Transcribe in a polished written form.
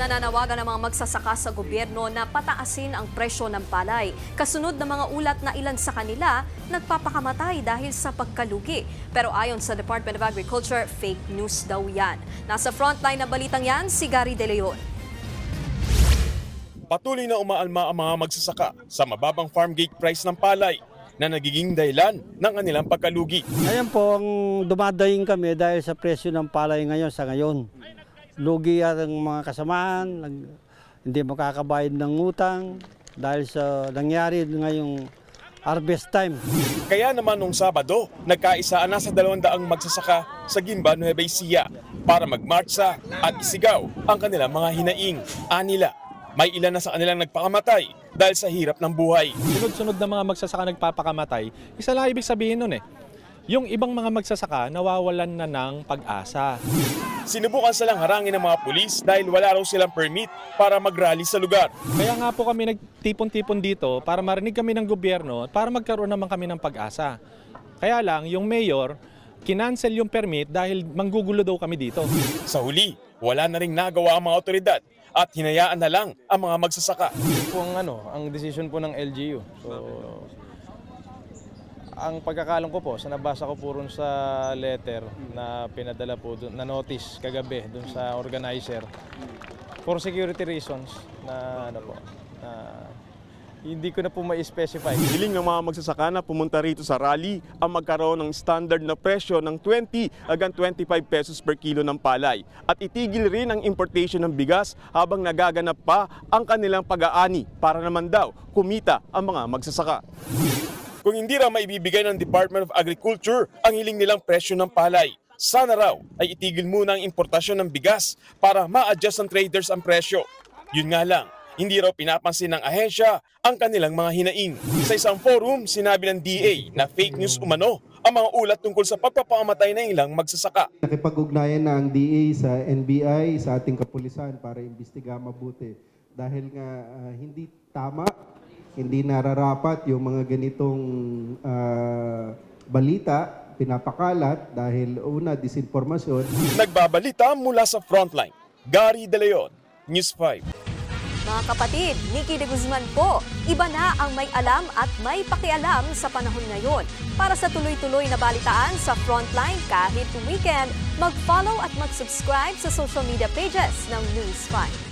Nananawagan ang mga magsasaka sa gobyerno na pataasin ang presyo ng palay. Kasunod ng mga ulat na ilan sa kanila nagpapakamatay dahil sa pagkalugi. Pero ayon sa Department of Agriculture, fake news daw yan. Nasa frontline ng balitang yan, si Gary De Leon. Patuloy na umaalma ang mga magsasaka sa mababang farm gate price ng palay na nagiging dahilan ng kanilang pagkalugi. Ayan po ang dumadaing kami dahil sa presyo ng palay ngayon sa ngayon. Lugi ang mga kasamahan, hindi makakabayad ng utang dahil sa nangyari ngayong harvest time. Kaya naman nung Sabado, nagkaisaan na sa 200 magsasaka sa Guimba, Nueva Ecija para magmarcha at isigaw ang kanilang mga hinaing. Anila, may ilan na sa kanilang nagpakamatay dahil sa hirap ng buhay. Sunod-sunod na mga magsasaka nagpapakamatay, isa lang ibig sabihin nun yung ibang mga magsasaka nawawalan na ng pag-asa. Sinubukan silang harangin ng mga pulis dahil wala raw silang permit para mag-rally sa lugar. Kaya nga po kami nagtipon-tipon dito para marinig kami ng gobyerno para magkaroon naman kami ng pag-asa. Kaya lang, yung mayor, kinancel yung permit dahil manggugulo daw kami dito. Sa huli, wala na ring nagawa ang mga otoridad at hinayaan na lang ang mga magsasaka. Yun po ang decision po ng LGU. So, ang pagkakalam ko po, sa nabasa ko po rin sa letter na pinadala po doon, na notice kagabi doon sa organizer, for security reasons na hindi ko na po ma-specify. Hiling ng mga magsasaka na pumunta rito sa rally ang magkaroon ng standard na presyo ng 20 hanggang 25 pesos per kilo ng palay at itigil rin ang importation ng bigas habang nagaganap pa ang kanilang pag-aani para naman daw kumita ang mga magsasaka. Kung hindi raw maibibigay ng Department of Agriculture ang hiling nilang presyo ng palay, sana raw ay itigil muna ang importasyon ng bigas para ma-adjust ng traders ang presyo. Yun nga lang, hindi raw pinapansin ng ahensya ang kanilang mga hinaing. Sa isang forum, sinabi ng DA na fake news umano ang mga ulat tungkol sa pagpapakamatay ng ilang magsasaka. Nakipag-ugnayan na ang DA sa NBI, sa ating kapulisan para imbestiga mabuti. Dahil nga hindi tama, hindi nararapat yung mga ganitong balita, pinapakalat dahil una, disinformasyon. Nagbabalita mula sa frontline, Gary De Leon, News 5. Mga kapatid, Nikki de Guzman po, iba na ang may alam at may pakialam sa panahon ngayon. Para sa tuloy-tuloy na balitaan sa Frontline kahit weekend, mag-follow at mag-subscribe sa social media pages ng News 5.